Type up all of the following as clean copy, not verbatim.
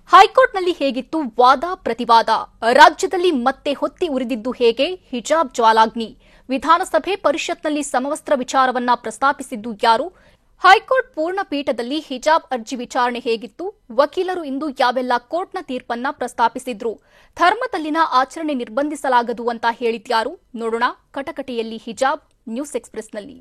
ಹೈಕೋರ್ಟ್ನಲ್ಲಿ ಹೇಗಿತ್ತು ವಾದ ಪ್ರತಿವಾದ? ರಾಜ್ಯದಲ್ಲಿ ಮತ್ತೆ ಹೊತ್ತಿ ಉರಿದಿದ್ದು ಹೇಗೆ ಹಿಜಾಬ್ ಜ್ವಾಲಾಗ್ನಿ? ವಿಧಾನಸಭೆ ಪರಿಷತ್ನಲ್ಲಿ ಸಮವಸ್ತ್ರ ವಿಚಾರವನ್ನ ಪ್ರಸ್ತಾಪಿಸಿದ್ದು ಯಾರು? ಹೈಕೋರ್ಟ್ ಪೂರ್ಣ ಪೀಠದಲ್ಲಿ ಹಿಜಾಬ್ ಅರ್ಜಿ ವಿಚಾರಣೆ ಹೇಗಿತ್ತು? ವಕೀಲರು ಇಂದು ಯಾವೆಲ್ಲ ಕೋರ್ಟ್ನ ತೀರ್ಪನ್ನ ಪ್ರಸ್ತಾಪಿಸಿದ್ರು? ಧರ್ಮದಲ್ಲಿನ ಆಚರಣೆ ನಿರ್ಬಂಧಿಸಲಾಗದು ಅಂತ ಹೇಳಿದ್ಯಾರು? ನೋಡೋಣ ಕಟಕಟೆಯಲ್ಲಿ ಹಿಜಾಬ್ ನ್ಯೂಸ್ ಎಕ್ಸ್‌ಪ್ರೆಸ್‌ನಲ್ಲಿ.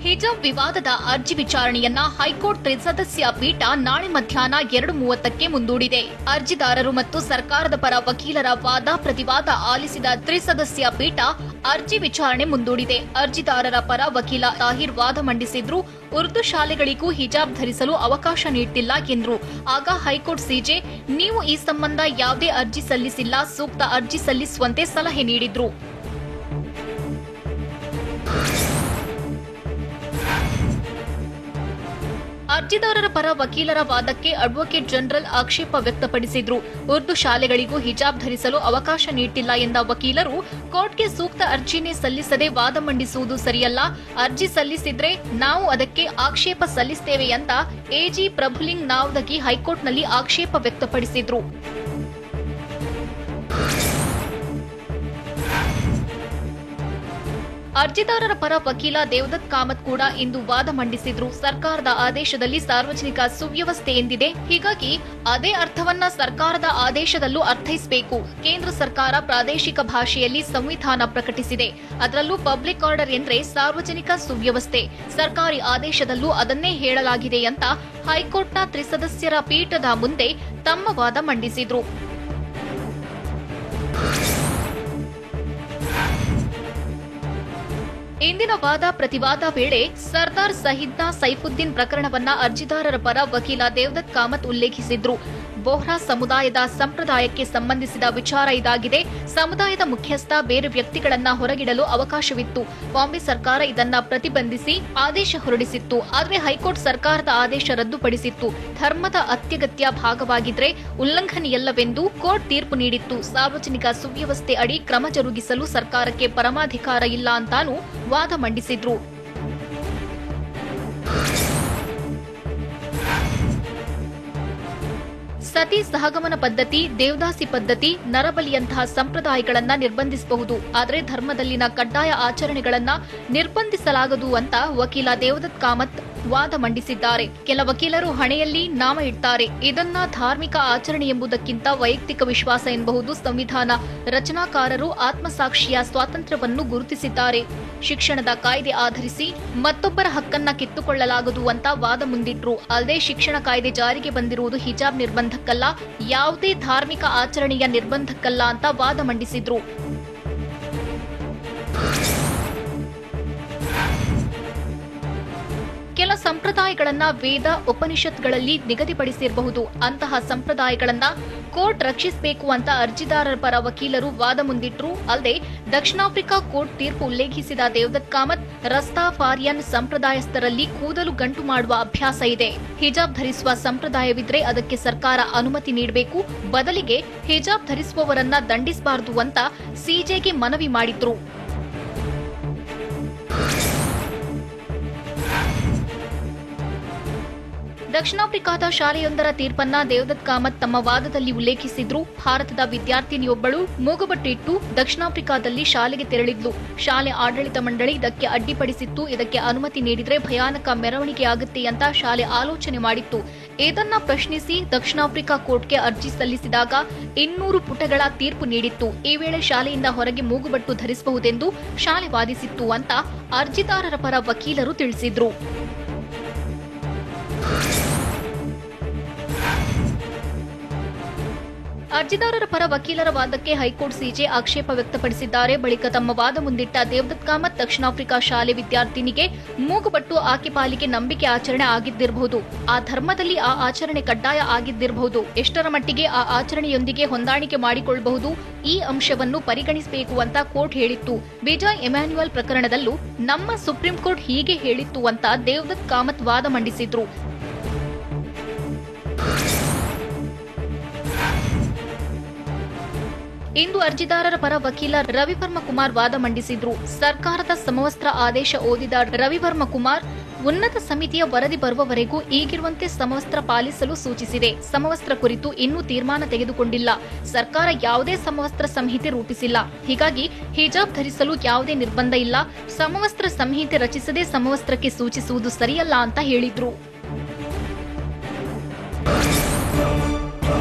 ಹಿಜಾಬ್ ವಿವಾದದ ಅರ್ಜಿ ವಿಚಾರಣೆಯನ್ನ ಹೈಕೋರ್ಟ್ ತ್ರಿಸದಸ್ಯ ಪೀಠ ನಾಳೆ ಮಧ್ಯಾಹ್ನ 2:30ಕ್ಕೆ ಮುಂದೂಡಿದೆ. ಅರ್ಜಿದಾರರು ಮತ್ತು ಸರ್ಕಾರದ ಪರ ವಕೀಲರ ವಾದ ಪ್ರತಿವಾದ ಆಲಿಸಿದ ತ್ರಿಸದಸ್ಯ ಪೀಠ ಅರ್ಜಿ ವಿಚಾರಣೆ ಮುಂದೂಡಿದೆ. ಅರ್ಜಿದಾರರ ಪರ ವಕೀಲ ತಾಹಿರ್ ವಾದ ಮಂಡಿಸಿದ್ರು. ಉರ್ದು ಶಾಲೆಗಳಿಗೂ ಹಿಜಾಬ್ ಧರಿಸಲು ಅವಕಾಶ ನೀಡುತ್ತಿಲ್ಲ ಎಂದ್ರು. ಆಗ ಹೈಕೋರ್ಟ್ ಸಿಜೆ, ನೀವು ಈ ಸಂಬಂಧ ಯಾವುದೇ ಅರ್ಜಿ ಸಲ್ಲಿಸಿಲ್ಲ, ಸೂಕ್ತ ಅರ್ಜಿ ಸಲ್ಲಿಸುವಂತೆ ಸಲಹೆ ನೀಡಿದ್ರು. ಅರ್ಜಿದಾರರ ಪರ ವಕೀಲರ ವಾದಕ್ಕೆ ಅಡ್ವೊಕೇಟ್ ಜನರಲ್ ಆಕ್ಷೇಪ ವ್ಯಕ್ತಪಡಿಸಿದ್ರು. ಉರ್ದು ಶಾಲೆಗಳಿಗೂ ಹಿಜಾಬ್ ಧರಿಸಲು ಅವಕಾಶ ನೀಡುತ್ತಿಲ್ಲ ಎಂದ ವಕೀಲರು, ಕೋರ್ಟ್ಗೆ ಸೂಕ್ತ ಅರ್ಜಿನೇ ಸಲ್ಲಿಸದೆ ವಾದ ಮಂಡಿಸುವುದು ಸರಿಯಲ್ಲ. ಅರ್ಜಿ ಸಲ್ಲಿಸಿದ್ರೆ ನಾವು ಅದಕ್ಕೆ ಆಕ್ಷೇಪ ಸಲ್ಲಿಸುತ್ತೇವೆ ಅಂತ ಎಜಿ ಪ್ರಭುಲಿಂಗ್ ನಾವ್ದಗಿ ಹೈಕೋರ್ಟ್ನಲ್ಲಿ ಆಕ್ಷೇಪ ವ್ಯಕ್ತಪಡಿಸಿದ್ರು. ಅರ್ಜಿದಾರರ ಪರ ವಕೀಲ ದೇವದತ್ ಕಾಮತ್ ಕೂಡ ಇಂದು ವಾದ ಮಂಡಿಸಿದ್ರು. ಸರ್ಕಾರದ ಆದೇಶದಲ್ಲಿ ಸಾರ್ವಜನಿಕ ಸುವ್ಯವಸ್ಥೆ ಎಂದಿದೆ, ಹೀಗಾಗಿ ಅದೇ ಅರ್ಥವನ್ನ ಸರ್ಕಾರದ ಆದೇಶದಲ್ಲೂ ಅರ್ಥೈಸಬೇಕು. ಕೇಂದ್ರ ಸರ್ಕಾರ ಪ್ರಾದೇಶಿಕ ಭಾಷೆಯಲ್ಲಿ ಸಂವಿಧಾನ ಪ್ರಕಟಿಸಿದೆ, ಅದರಲ್ಲೂ ಪಬ್ಲಿಕ್ ಆರ್ಡರ್ ಎಂದ್ರೆ ಸಾರ್ವಜನಿಕ ಸುವ್ಯವಸ್ಥೆ. ಸರ್ಕಾರಿ ಆದೇಶದಲ್ಲೂ ಅದನ್ನೇ ಹೇಳಲಾಗಿದೆ ಅಂತ ಹೈಕೋರ್ಟ್ನ ತ್ರಿಸದಸ್ಯರ ಪೀಠದ ಮುಂದೆ ತಮ್ಮ ವಾದ ಮಂಡಿಸಿದ್ರು. ಇಂದಿನ ವಾದ ಪ್ರತಿವಾದ ವೇಳೆ ಸರ್ದಾರ್ ಸಹಿದ್ನ ಸೈಫುದ್ದೀನ್ ಪ್ರಕರಣವನ್ನ ಅರ್ಜಿದಾರರ ಪರ ವಕೀಲ ದೇವದತ್ ಕಾಮತ್ ಉಲ್ಲೇಖಿಸಿದ್ರು. ಬೋಹ್ರಾ ಸಮುದಾಯದ ಸಂಪ್ರದಾಯಕ್ಕೆ ಸಂಬಂಧಿಸಿದ ವಿಚಾರ ಇದಾಗಿದೆ. ಸಮುದಾಯದ ಮುಖ್ಯಸ್ಥ ಬೇರೆ ವ್ಯಕ್ತಿಗಳನ್ನ ಹೊರಗಿಡಲು ಅವಕಾಶವಿತ್ತು. ಬಾಂಬೆ ಸರ್ಕಾರ ಇದನ್ನ ಪ್ರತಿಬಂಧಿಸಿ ಆದೇಶ ಹೊರಡಿಸಿತ್ತು. ಆದರೆ ಹೈಕೋರ್ಟ್ ಸರ್ಕಾರದ ಆದೇಶ ರದ್ದುಪಡಿಸಿತ್ತು. ಧರ್ಮದ ಅತ್ಯಗತ್ಯ ಭಾಗವಾಗಿದ್ರೆ ಉಲ್ಲಂಘನೆಯಲ್ಲವೆಂದು ಕೋರ್ಟ್ ತೀರ್ಪು ನೀಡಿತ್ತು. ಸಾರ್ವಜನಿಕ ಸುವ್ಯವಸ್ಥೆ ಅಡಿ ಕ್ರಮ ಜರುಗಿಸಲು ಸರ್ಕಾರಕ್ಕೆ ಪರಮಾಧಿಕಾರ ಇಲ್ಲ ಅಂತಾನೂ ವಾದ ಮಂಡಿಸಿದ್ರು. ಸತಿ ಸಹಗಮನ ಪದ್ಧತಿ, ದೇವದಾಸಿ ಪದ್ಧತಿ, ನರಬಲಿಯಂತಹ ಸಂಪ್ರದಾಯಗಳನ್ನ ನಿರ್ಬಂಧಿಸಬಹುದು, ಆದರೆ ಧರ್ಮದಲ್ಲಿನ ಕಡ್ಡಾಯ ಆಚರಣೆಗಳನ್ನ ನಿರ್ಬಂಧಿಸಲಾಗದು ಅಂತ ವಕೀಲ ದೇವದತ್ ಕಾಮತ್ ವಾದ ಮಂಡಿಸಿದ್ದಾರೆ. ಕೆಲ ವಕೀಲರು ಹಣೆಯಲ್ಲಿ ನಾಮ ಇಡ್ತಾರೆ. ಇದನ್ನ ಧಾರ್ಮಿಕ ಆಚರಣೆ ಎಂಬುದಕ್ಕಿಂತ ವೈಯಕ್ತಿಕ ವಿಶ್ವಾಸ ಎನ್ನಬಹುದು. ಸಂವಿಧಾನ ರಚನಾಕಾರರು ಆತ್ಮಸಾಕ್ಷಿಯ ಸ್ವಾತಂತ್ರ್ಯವನ್ನು ಗುರುತಿಸಿದ್ದಾರೆ. ಶಿಕ್ಷಣದ ಕಾಯ್ದೆ ಆಧರಿಸಿ ಮತ್ತೊಬ್ಬರ ಹಕ್ಕನ್ನ ಕಿತ್ತುಕೊಳ್ಳಲಾಗದು ಅಂತ ವಾದ ಮುಂದಿಟ್ರು. ಅಲ್ಲದೆ ಶಿಕ್ಷಣ ಕಾಯ್ದೆ ಜಾರಿಗೆ ಬಂದಿರುವುದು ಹಿಜಾಬ್ ನಿರ್ಬಂಧಕ್ಕಲ್ಲ, ಯಾವುದೇ ಧಾರ್ಮಿಕ ಆಚರಣೆಯ ನಿರ್ಬಂಧಕ್ಕಲ್ಲ ಅಂತ ವಾದ ಮಂಡಿಸಿದ್ರು. ಕೆಲ ಸಂಪ್ರದಾಯಗಳನ್ನ ವೇದ ಉಪನಿಷತ್ಗಳಲ್ಲಿ ನಿಗದಿಪಡಿಸಿರಬಹುದು. ಅಂತಹ ಸಂಪ್ರದಾಯಗಳನ್ನ ಕೋರ್ಟ್ ರಕ್ಷಿಸಬೇಕು ಅಂತ ಅರ್ಜಿದಾರರ ಪರ ವಕೀಲರು ವಾದ ಮುಂದಿಟ್ರು. ಅಲ್ಲದೆ ದಕ್ಷಿಣ ಆಫ್ರಿಕಾ ಕೋರ್ಟ್ ತೀರ್ಪು ಉಲ್ಲೇಖಿಸಿದ ದೇವದತ್ ಕಾಮತ್, ರಸ್ತಾಫಾರಿಯನ್ ಸಂಪ್ರದಾಯಸ್ಥರಲ್ಲಿ ಕೂದಲು ಗಂಟು ಮಾಡುವ ಅಭ್ಯಾಸ ಇದೆ. ಹಿಜಾಬ್ ಧರಿಸುವ ಸಂಪ್ರದಾಯವಿದ್ರೆ ಅದಕ್ಕೆ ಸರ್ಕಾರ ಅನುಮತಿ ನೀಡಬೇಕು, ಬದಲಿಗೆ ಹಿಜಾಬ್ ಧರಿಸುವವರನ್ನ ದಂಡಿಸಬಾರದು ಅಂತ ಸಿಜೆಗೆ ಮನವಿ ಮಾಡಿದ್ರು. ದಕ್ಷಿಣ ಆಫ್ರಿಕಾದ ಶಾಲೆಯೊಂದರ ತೀರ್ಪನ್ನ ದೇವದತ್ ಕಾಮತ್ ತಮ್ಮ ವಾದದಲ್ಲಿ ಉಲ್ಲೇಖಿಸಿದ್ರು. ಭಾರತದ ವಿದ್ಯಾರ್ಥಿನಿಯೊಬ್ಬಳು ಮೂಗುಬಟ್ಟು ಇಟ್ಟು ದಕ್ಷಿಣ ಆಫ್ರಿಕಾದಲ್ಲಿ ಶಾಲೆಗೆ ತೆರಳಿದ್ಲು. ಶಾಲೆ ಆಡಳಿತ ಮಂಡಳಿ ಇದಕ್ಕೆ ಅಡ್ಡಿಪಡಿಸಿತ್ತು. ಇದಕ್ಕೆ ಅನುಮತಿ ನೀಡಿದ್ರೆ ಭಯಾನಕ ಮೆರವಣಿಗೆ ಆಗುತ್ತೆ ಅಂತ ಶಾಲೆ ಆಲೋಚನೆ ಮಾಡಿತ್ತು. ಇದನ್ನ ಪ್ರಶ್ನಿಸಿ ದಕ್ಷಿಣ ಆಫ್ರಿಕಾ ಕೋರ್ಟ್ಗೆ ಅರ್ಜಿ ಸಲ್ಲಿಸಿದಾಗ 200 ಪುಟಗಳ ತೀರ್ಪು ನೀಡಿತ್ತು. ಈ ವೇಳೆ ಶಾಲೆಯಿಂದ ಹೊರಗೆ ಮೂಗುಬಟ್ಟು ಧರಿಸಬಹುದೆಂದು ಶಾಲೆ ವಾದಿಸಿತ್ತು ಅಂತ ಅರ್ಜಿದಾರರ ಪರ ವಕೀಲರು ತಿಳಿಸಿದ್ರು. ಅರ್ಜಿದಾರರ ಪರ ವಕೀಲರ ವಾದಕ್ಕೆ ಹೈಕೋರ್ಟ್ ಸಿಜೆ ಆಕ್ಷೇಪ ವ್ಯಕ್ತಪಡಿಸಿದ್ದಾರೆ. ಬಳಿಕ ತಮ್ಮ ವಾದ ಮುಂದಿಟ್ಟ ದೇವದತ್ ಕಾಮತ್, ದಕ್ಷಿಣ ಆಫ್ರಿಕಾ ಶಾಲೆ ವಿದ್ಯಾರ್ಥಿನಿಗೆ ಮೂಗುಬಟ್ಟು ಆಕೆ ಪಾಲಿಗೆ ನಂಬಿಕೆ ಆಚರಣೆ ಆಗಿದ್ದಿರಬಹುದು. ಆ ಧರ್ಮದಲ್ಲಿ ಆ ಆಚರಣೆ ಕಡ್ಡಾಯ ಆಗಿದ್ದಿರಬಹುದು. ಎಷ್ಟರ ಮಟ್ಟಿಗೆ ಆ ಆಚರಣೆಯೊಂದಿಗೆ ಹೊಂದಾಣಿಕೆ ಮಾಡಿಕೊಳ್ಳಬಹುದು, ಈ ಅಂಶವನ್ನು ಪರಿಗಣಿಸಬೇಕು ಅಂತ ಕೋರ್ಟ್ ಹೇಳಿತ್ತು. ವಿಜಯ್ ಎಮ್ಯಾನ್ಯುಯಲ್ ಪ್ರಕರಣದಲ್ಲೂ ನಮ್ಮ ಸುಪ್ರೀಂ ಕೋರ್ಟ್ ಹೀಗೆ ಹೇಳಿತ್ತು ಅಂತ ದೇವದತ್ ಕಾಮತ್ ವಾದ ಮಂಡಿಸಿದ್ರು. ಇಂದು ಅರ್ಜಿದಾರರ ಪರ ವಕೀಲ ರವಿವರ್ಮ ಕುಮಾರ್ ವಾದ ಮಂಡಿಸಿದ್ರು. ಸರ್ಕಾರದ ಸಮವಸ್ತ್ರ ಆದೇಶ ಓದಿದ ರವಿವರ್ಮ ಕುಮಾರ್, ಉನ್ನತ ಸಮಿತಿಯ ವರದಿ ಬರುವವರೆಗೂ ಈಗಿರುವಂತೆ ಸಮವಸ್ತ್ರ ಪಾಲಿಸಲು ಸೂಚಿಸಿದೆ. ಸಮವಸ್ತ್ರ ಕುರಿತು ಇನ್ನೂ ತೀರ್ಮಾನ ತೆಗೆದುಕೊಂಡಿಲ್ಲ. ಸರ್ಕಾರ ಯಾವುದೇ ಸಮವಸ್ತ್ರ ಸಂಹಿತೆ ರೂಪಿಸಿಲ್ಲ. ಹೀಗಾಗಿ ಹಿಜಾಬ್ ಧರಿಸಲು ಯಾವುದೇ ನಿರ್ಬಂಧ ಇಲ್ಲ. ಸಮವಸ್ತ್ರ ಸಂಹಿತೆ ರಚಿಸದೆ ಸಮವಸ್ತ್ರಕ್ಕೆ ಸೂಚಿಸುವುದು ಸರಿಯಲ್ಲ ಅಂತ ಹೇಳಿದ್ರು.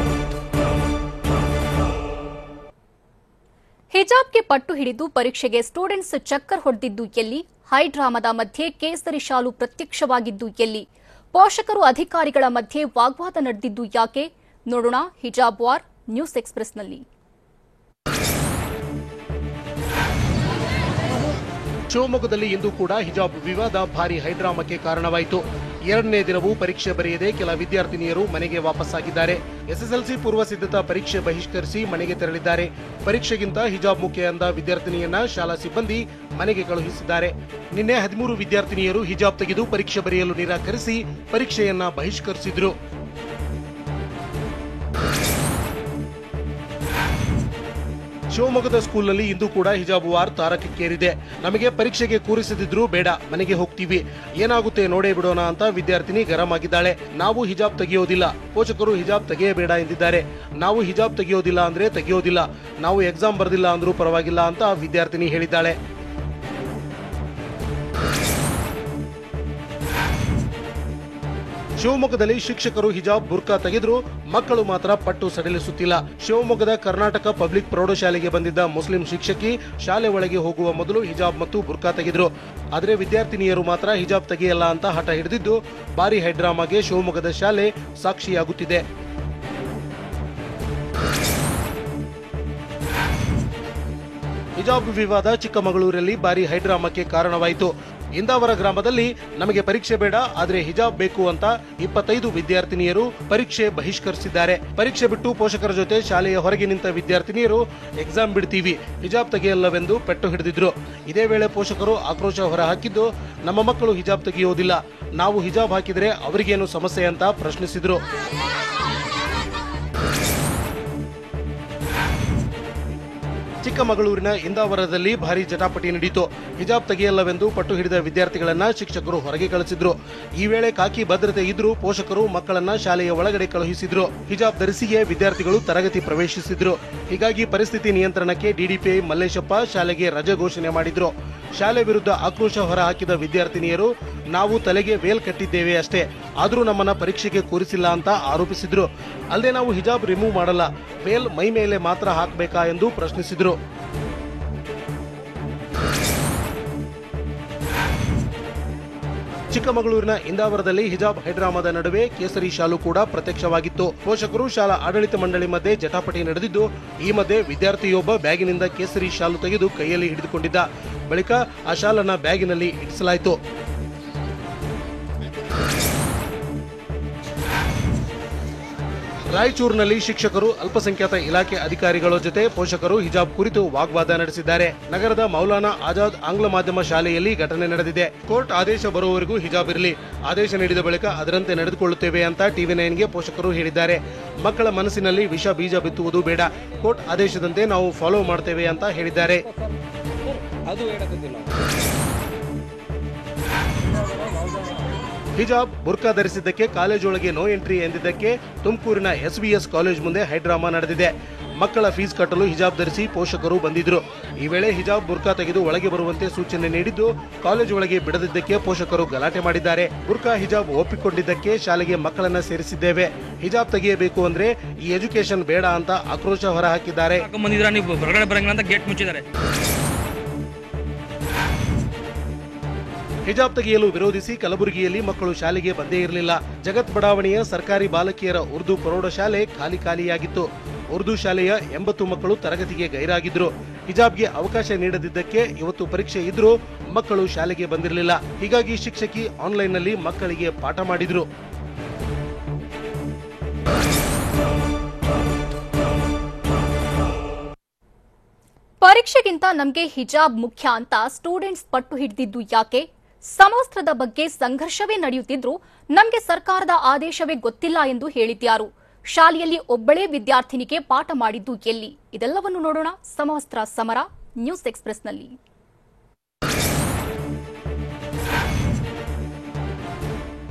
ಹಿಜಾಬ್ಗೆ ಪಟ್ಟು ಹಿಡಿದು ಪರೀಕ್ಷೆಗೆ ಸ್ಟೂಡೆಂಟ್ಸ್ ಚಕ್ಕರ್ ಹೊಡೆದಿದ್ದು ಎಲ್ಲಿ? ಹೈಡ್ರಾಮಾದ ಮಧ್ಯೆ ಕೇಸರಿ ಶಾಲು ಪ್ರತ್ಯಕ್ಷವಾಗಿದ್ದು ಎಲ್ಲಿ? ಪೋಷಕರು ಅಧಿಕಾರಿಗಳ ಮಧ್ಯೆ ವಾಗ್ವಾದ ನಡೆದಿದ್ದು ಯಾಕೆ? ನೋಡೋಣ ಹಿಜಾಬ್ ವಾರ್ ನ್ಯೂಸ್ ಎಕ್ಸ್‌ಪ್ರೆಸ್‌ನಲ್ಲಿ. ಶಿವಮೊಗ್ಗದಲ್ಲಿ ಇಂದು ಕೂಡ ಹಿಜಾಬ್ ವಿವಾದ ಭಾರಿ ಹೈಡ್ರಾಮಕ್ಕೆ ಕಾರಣವಾಯಿತು. ಎರಡನೇ ದಿನವೂ ಪರೀಕ್ಷೆ ಬರೆಯದೆ ಕೆಲ ವಿದ್ಯಾರ್ಥಿನಿಯರು ಮನೆಗೆ ವಾಪಸ್ಸಾಗಿದ್ದಾರೆ. ಎಸ್ಎಸ್ಎಲ್ಸಿ ಪೂರ್ವ ಸಿದ್ಧತಾ ಪರೀಕ್ಷೆ ಬಹಿಷ್ಕರಿಸಿ ಮನೆಗೆ ತೆರಳಿದ್ದಾರೆ. ಪರೀಕ್ಷೆಗಿಂತ ಹಿಜಾಬ್ ಮುಖ್ಯ ಎಂದ ವಿದ್ಯಾರ್ಥಿನಿಯನ್ನ ಶಾಲಾ ಸಿಬ್ಬಂದಿ ಮನೆಗೆ ಕಳುಹಿಸಿದ್ದಾರೆ. ನಿನ್ನೆ 13 ವಿದ್ಯಾರ್ಥಿನಿಯರು ಹಿಜಾಬ್ ತೆಗೆದು ಪರೀಕ್ಷೆ ಬರೆಯಲು ನಿರಾಕರಿಸಿ ಪರೀಕ್ಷೆಯನ್ನ ಬಹಿಷ್ಕರಿಸಿದ್ರು. ಶಿವಮೊಗ್ಗದ ಸ್ಕೂಲ್ನಲ್ಲಿ ಇಂದು ಕೂಡ ಹಿಜಾಬ್ ವಾರ್ ತಾರಕಕ್ಕೇರಿದೆ. ನಮಗೆ ಪರೀಕ್ಷೆಗೆ ಕೂರಿಸದಿದ್ರೂ ಬೇಡ, ಮನೆಗೆ ಹೋಗ್ತೀವಿ, ಏನಾಗುತ್ತೆ ನೋಡೇ ಬಿಡೋಣ ಅಂತ ವಿದ್ಯಾರ್ಥಿನಿ ಗರಂ ಆಗಿದ್ದಾಳೆ. ನಾವು ಹಿಜಾಬ್ ತೆಗೆಯೋದಿಲ್ಲ, ಪೋಷಕರು ಹಿಜಾಬ್ ತೆಗೆಯಬೇಡ ಎಂದಿದ್ದಾರೆ. ನಾವು ಹಿಜಾಬ್ ತೆಗೆಯೋದಿಲ್ಲ ಅಂದ್ರೆ ತೆಗೆಯೋದಿಲ್ಲ, ನಾವು ಎಕ್ಸಾಮ್ ಬರೆದಿಲ್ಲ ಅಂದ್ರೂ ಪರವಾಗಿಲ್ಲ ಅಂತ ವಿದ್ಯಾರ್ಥಿನಿ ಹೇಳಿದ್ದಾಳೆ. ಶಿವಮೊಗ್ಗದಲ್ಲಿ ಶಿಕ್ಷಕರು ಹಿಜಾಬ್ ಬುರ್ಕಾ ತೆಗೆದ್ರು, ಮಕ್ಕಳು ಮಾತ್ರ ಪಟ್ಟು ಸಡಿಲಿಸುತ್ತಿಲ್ಲ. ಶಿವಮೊಗ್ಗದ ಕರ್ನಾಟಕ ಪಬ್ಲಿಕ್ ಪ್ರೌಢಶಾಲೆಗೆ ಬಂದಿದ್ದ ಮುಸ್ಲಿಂ ಶಿಕ್ಷಕಿ ಶಾಲೆ ಒಳಗೆ ಹೋಗುವ ಮೊದಲು ಹಿಜಾಬ್ ಮತ್ತು ಬುರ್ಕಾ ತೆಗೆದ್ರು. ಆದರೆ ವಿದ್ಯಾರ್ಥಿನಿಯರು ಮಾತ್ರ ಹಿಜಾಬ್ ತೆಗೆಯಲ್ಲ ಅಂತ ಹಠ ಹಿಡಿದಿದ್ದು ಭಾರಿ ಹೈಡ್ರಾಮಾಗೆ ಶಿವಮೊಗ್ಗದ ಶಾಲೆ ಸಾಕ್ಷಿಯಾಗುತ್ತಿದೆ. ಹಿಜಾಬ್ ವಿವಾದ ಚಿಕ್ಕಮಗಳೂರಲ್ಲಿ ಭಾರಿ ಹೈಡ್ರಾಮಾಕ್ಕೆ ಕಾರಣವಾಯಿತು. ಇಂದಾವರ ಗ್ರಾಮದಲ್ಲಿ ನಮಗೆ ಪರೀಕ್ಷೆ ಬೇಡ, ಆದ್ರೆ ಹಿಜಾಬ್ ಬೇಕು ಅಂತ 25 ವಿದ್ಯಾರ್ಥಿನಿಯರು ಪರೀಕ್ಷೆ ಬಹಿಷ್ಕರಿಸಿದ್ದಾರೆ. ಪರೀಕ್ಷೆ ಬಿಟ್ಟು ಪೋಷಕರ ಜೊತೆ ಶಾಲೆಯ ಹೊರಗೆ ನಿಂತ ವಿದ್ಯಾರ್ಥಿನಿಯರು ಎಕ್ಸಾಮ್ ಬಿಡ್ತೀವಿ, ಹಿಜಾಬ್ ತೆಗೆಯಲ್ಲವೆಂದು ಪೆಟ್ಟು ಹಿಡಿದಿದ್ರು. ಇದೇ ವೇಳೆ ಪೋಷಕರು ಆಕ್ರೋಶ ಹೊರಹಾಕಿದ್ದು, ನಮ್ಮ ಮಕ್ಕಳು ಹಿಜಾಬ್ ತೆಗೆಯುವುದಿಲ್ಲ, ನಾವು ಹಿಜಾಬ್ ಹಾಕಿದ್ರೆ ಅವರಿಗೇನು ಸಮಸ್ಯೆ ಅಂತ ಪ್ರಶ್ನಿಸಿದ್ರು. ಚಿಕ್ಕಮಗಳೂರಿನ ಇಂದಾವರದಲ್ಲಿ ಭಾರಿ ಜಟಾಪಟಿ ನಡೆಯಿತು. ಹಿಜಾಬ್ ತೆಗೆಯಲ್ಲವೆಂದು ಪಟ್ಟು ಹಿಡಿದ ವಿದ್ಯಾರ್ಥಿಗಳನ್ನ ಶಿಕ್ಷಕರು ಹೊರಗೆ ಕಳಿಸಿದ್ರು. ಈ ವೇಳೆ ಖಾಕಿ ಭದ್ರತೆ ಇದ್ರೂ ಪೋಷಕರು ಮಕ್ಕಳನ್ನ ಶಾಲೆಯ ಒಳಗಡೆ ಕಳುಹಿಸಿದ್ರು. ಹಿಜಾಬ್ ಧರಿಸಿಯೇ ವಿದ್ಯಾರ್ಥಿಗಳು ತರಗತಿ ಪ್ರವೇಶಿಸಿದ್ರು. ಹೀಗಾಗಿ ಪರಿಸ್ಥಿತಿ ನಿಯಂತ್ರಣಕ್ಕೆ ಡಿಡಿಪಿಐ ಮಲ್ಲೇಶಪ್ಪ ಶಾಲೆಗೆ ರಜೆ ಘೋಷಣೆ ಮಾಡಿದ್ರು. ಶಾಲೆ ವಿರುದ್ಧ ಆಕ್ರೋಶ ಹೊರಹಾಕಿದ ವಿದ್ಯಾರ್ಥಿನಿಯರು, ನಾವು ತಲೆಗೆ ವೇಲ್ ಕಟ್ಟಿದ್ದೇವೆ ಅಷ್ಟೇ, ಆದರೂ ನಮ್ಮನ್ನ ಪರೀಕ್ಷೆಗೆ ಕೂರಿಸಿಲ್ಲ ಅಂತ ಆರೋಪಿಸಿದ್ರು. ಅಲ್ಲದೆ ನಾವು ಹಿಜಾಬ್ ರಿಮೂವ್ ಮಾಡಲ್ಲ, ವೇಲ್ ಮೈ ಮೇಲೆ ಮಾತ್ರ ಹಾಕಬೇಕಾ ಎಂದು ಪ್ರಶ್ನಿಸಿದ್ರು. ಚಿಕ್ಕಮಗಳೂರಿನ ಇಂದಾವರದಲ್ಲಿ ಹಿಜಾಬ್ ಹೈಡ್ರಾಮಾದ ನಡುವೆ ಕೇಸರಿ ಶಾಲು ಕೂಡ ಪ್ರತ್ಯಕ್ಷವಾಗಿತ್ತು. ಪೋಷಕರು ಶಾಲಾ ಆಡಳಿತ ಮಂಡಳಿ ಮಧ್ಯೆ ಜಟಾಪಟಿ ನಡೆದಿದ್ದು, ಈ ಮಧ್ಯೆ ವಿದ್ಯಾರ್ಥಿಯೊಬ್ಬ ಬ್ಯಾಗಿನಿಂದ ಕೇಸರಿ ಶಾಲು ತೆಗೆದು ಕೈಯಲ್ಲಿ ಹಿಡಿದುಕೊಂಡಿದ್ದ. ಬಳಿಕ ಆ ಶಾಲನ್ನ ಬ್ಯಾಗಿನಲ್ಲಿ ಇರಿಸಲಾಯಿತು. ರಾಯಚೂರಿನಲ್ಲಿ ಶಿಕ್ಷಕರು, ಅಲ್ಪಸಂಖ್ಯಾತ ಇಲಾಖೆ ಅಧಿಕಾರಿಗಳ ಜೊತೆ ಪೋಷಕರು ಹಿಜಾಬ್ ಕುರಿತು ವಾಗ್ವಾದ ನಡೆಸಿದ್ದಾರೆ. ನಗರದ ಮೌಲಾನಾ ಆಜಾದ್ ಆಂಗ್ಲ ಮಾಧ್ಯಮ ಶಾಲೆಯಲ್ಲಿ ಘಟನೆ ನಡೆದಿದೆ. ಕೋರ್ಟ್ ಆದೇಶ ಬರುವವರೆಗೂ ಹಿಜಾಬ್ ಇರಲಿ, ಆದೇಶ ನೀಡಿದ ಬಳಿಕ ಅದರಂತೆ ನಡೆದುಕೊಳ್ಳುತ್ತೇವೆ ಅಂತ ಟಿವಿ9ಗೆ ಪೋಷಕರು ಹೇಳಿದ್ದಾರೆ. ಮಕ್ಕಳ ಮನಸ್ಸಿನಲ್ಲಿ ವಿಷ ಬೀಜ ಬಿತ್ತುವುದು ಬೇಡ, ಕೋರ್ಟ್ ಆದೇಶದಂತೆ ನಾವು ಫಾಲೋ ಮಾಡ್ತೇವೆ ಅಂತ ಹೇಳಿದ್ದಾರೆ. ಹಿಜಾಬ್ ಬುರ್ಕಾ ಧರಿಸಿದ್ದಕ್ಕೆ ಕಾಲೇಜೊಳಗೆ ನೋ ಎಂಟ್ರಿ ಎಂದಿದ್ದಕ್ಕೆ ತುಮಕೂರಿನ ಎಸ್ವಿಎಸ್ ಕಾಲೇಜ್ ಮುಂದೆ ಹೈಡ್ರಾಮಾ ನಡೆದಿದೆ. ಮಕ್ಕಳ ಫೀಸ್ ಕಟ್ಟಲು ಹಿಜಾಬ್ ಧರಿಸಿ ಪೋಷಕರು ಬಂದಿದ್ರು. ಈ ವೇಳೆ ಹಿಜಾಬ್ ಬುರ್ಕಾ ತೆಗೆದು ಒಳಗೆ ಬರುವಂತೆ ಸೂಚನೆ ನೀಡಿದ್ದು, ಕಾಲೇಜ್ ಒಳಗೆ ಬಿಡದಿದ್ದಕ್ಕೆ ಪೋಷಕರು ಗಲಾಟೆ ಮಾಡಿದ್ದಾರೆ. ಬುರ್ಕಾ ಹಿಜಾಬ್ ಒಪ್ಪಿಕೊಂಡಿದ್ದಕ್ಕೆ ಶಾಲೆಗೆ ಮಕ್ಕಳನ್ನ ಸೇರಿಸಿದ್ದೇವೆ, ಹಿಜಾಬ್ ತೆಗೆಯಬೇಕು ಅಂದ್ರೆ ಈ ಎಜುಕೇಶನ್ ಬೇಡ ಅಂತ ಆಕ್ರೋಶ ಹೊರಹಾಕಿದ್ದಾರೆ. ಹಿಜಾಬ್ ತೆಗೆಯಲು ವಿರೋಧಿಸಿ ಕಲಬುರಗಿಯಲ್ಲಿ ಮಕ್ಕಳು ಶಾಲೆಗೆ ಬಂದೇ ಇರಲಿಲ್ಲ. ಜಗತ್ ಬಡಾವಣೆಯ ಸರ್ಕಾರಿ ಬಾಲಕಿಯರ ಉರ್ದು ಪ್ರೌಢಶಾಲೆ ಖಾಲಿಯಾಗಿತ್ತು. ಉರ್ದು ಶಾಲೆಯ 80 ಮಕ್ಕಳು ತರಗತಿಗೆ ಗೈರಾಗಿದ್ರು. ಹಿಜಾಬ್ಗೆ ಅವಕಾಶ ನೀಡದಿದ್ದಕ್ಕೆ ಇವತ್ತು ಪರೀಕ್ಷೆ ಇದ್ರೂ ಮಕ್ಕಳು ಶಾಲೆಗೆ ಬಂದಿರಲಿಲ್ಲ. ಹೀಗಾಗಿ ಶಿಕ್ಷಕಿ ಆನ್ಲೈನ್ನಲ್ಲಿ ಮಕ್ಕಳಿಗೆ ಪಾಠ ಮಾಡಿದ್ರು. ಪರೀಕ್ಷೆಗಿಂತ ನಮಗೆ ಹಿಜಾಬ್ ಮುಖ್ಯ ಅಂತ ಸ್ಟೂಡೆಂಟ್ಸ್ ಪಟ್ಟು ಹಿಡಿದಿದ್ದು ಯಾಕೆ? ಸಮವಸ್ತ್ರದ ಬಗ್ಗೆ ಸಂಘರ್ಷವೇ ನಡೆಯುತ್ತಿದ್ರೂ ನಮಗೆ ಸರ್ಕಾರದ ಆದೇಶವೇ ಗೊತ್ತಿಲ್ಲ ಎಂದು ಹೇಳಿದ್ಯಾರು? ಶಾಲೆಯಲ್ಲಿ ಒಬ್ಬಳೇ ವಿದ್ಯಾರ್ಥಿನಿಗೆ ಪಾಠ ಮಾಡಿದ್ದು ಎಲ್ಲಿ? ಇದೆಲ್ಲವನ್ನು ನೋಡೋಣ ಸಮವಸ್ತ್ರ ಸಮರ ನ್ಯೂಸ್ ಎಕ್ಸ್‌ಪ್ರೆಸ್‌ನಲ್ಲಿ.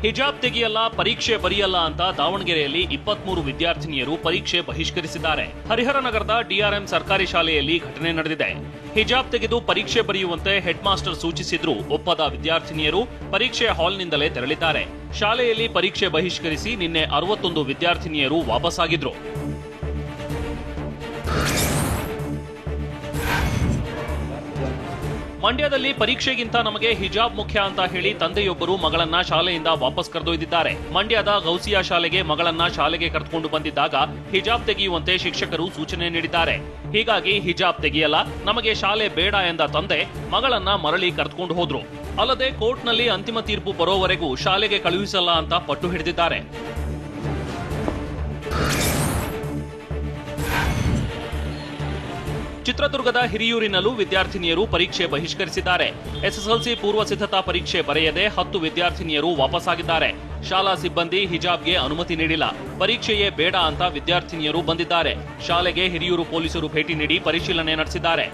ಹಿಜಾಬ್ ತೆಗೆಯಲ್ಲ, ಪರೀಕ್ಷೆ ಬರೆಯಲ್ಲ ಅಂತ ದಾವಣಗೆರೆಯಲ್ಲಿ 23 ವಿದ್ಯಾರ್ಥಿನಿಯರು ಪರೀಕ್ಷೆ ಬಹಿಷ್ಕರಿಸಿದ್ದಾರೆ. ಹರಿಹರ ನಗರದ ಡಿಆರ್ಎಂ ಸರ್ಕಾರಿ ಶಾಲೆಯಲ್ಲಿ ಘಟನೆ ನಡೆದಿದೆ. ಹಿಜಾಬ್ ತೆಗೆದು ಪರೀಕ್ಷೆ ಬರೆಯುವಂತೆ ಹೆಡ್ ಮಾಸ್ಟರ್ ಸೂಚಿಸಿದ್ರು ಒಪ್ಪದ ವಿದ್ಯಾರ್ಥಿನಿಯರು ಪರೀಕ್ಷೆ ಹಾಲ್ನಿಂದಲೇ ತೆರಳಿದ್ದಾರೆ. ಶಾಲೆಯಲ್ಲಿ ಪರೀಕ್ಷೆ ಬಹಿಷ್ಕರಿಸಿ ನಿನ್ನೆ 61 ವಿದ್ಯಾರ್ಥಿನಿಯರು ವಾಪಸ್ಸಾಗಿದ್ರು. ಮಂಡ್ಯದಲ್ಲಿ ಪರೀಕ್ಷೆಗಿಂತ ನಮಗೆ ಹಿಜಾಬ್ ಮುಖ್ಯ ಅಂತ ಹೇಳಿ ತಂದೆಯೊಬ್ಬರು ಮಗಳನ್ನ ಶಾಲೆಯಿಂದ ವಾಪಸ್ ಕರೆದೊಯ್ದಿದ್ದಾರೆ. ಮಂಡ್ಯದ ಗೌಸಿಯಾ ಶಾಲೆಗೆ ಮಗಳನ್ನ ಶಾಲೆಗೆ ಕರೆದುಕೊಂಡು ಬಂದಿದ್ದಾಗ ಹಿಜಾಬ್ ತೆಗೆಯುವಂತೆ ಶಿಕ್ಷಕರು ಸೂಚನೆ ನೀಡಿದ್ದಾರೆ. ಹೀಗಾಗಿ ಹಿಜಾಬ್ ತೆಗೆಯಲ್ಲ, ನಮಗೆ ಶಾಲೆ ಬೇಡ ಎಂದ ತಂದೆ ಮಗಳನ್ನ ಮರಳಿ ಕರೆದುಕೊಂಡು ಹೋದ್ರು. ಅಲ್ಲದೆ ಕೋರ್ಟ್ನಲ್ಲಿ ಅಂತಿಮ ತೀರ್ಪು ಬರೋವರೆಗೂ ಶಾಲೆಗೆ ಕಳುಹಿಸಲ್ಲ ಅಂತ ಪಟ್ಟು ಹಿಡಿದಿದ್ದಾರೆ. ಚಿತ್ರದುರ್ಗದ ಹಿರಿಯೂರಿನಲ್ಲೂ ವಿದ್ಯಾರ್ಥಿನಿಯರು ಪರೀಕ್ಷೆ ಬಹಿಷ್ಕರಿಸಿದ್ದಾರೆ. ಎಸ್ಎಸ್ಎಲ್ಸಿ ಪೂರ್ವ ಸಿದ್ಧತಾ ಪರೀಕ್ಷೆ ಬರೆಯದೆ 10 ವಿದ್ಯಾರ್ಥಿನಿಯರು ವಾಪಸ್ಸಾಗಿದ್ದಾರೆ. ಶಾಲಾ ಸಿಬ್ಬಂದಿ ಹಿಜಾಬ್ಗೆ ಅನುಮತಿ ನೀಡಿಲ್ಲ, ಪರೀಕ್ಷೆಯೇ ಬೇಡ ಅಂತ ವಿದ್ಯಾರ್ಥಿನಿಯರು ಬಂದಿದ್ದಾರೆ. ಶಾಲೆಗೆ ಹಿರಿಯೂರು ಪೊಲೀಸರು ಭೇಟಿ ನೀಡಿ ಪರಿಶೀಲನೆ ನಡೆಸಿದ್ದಾರೆ.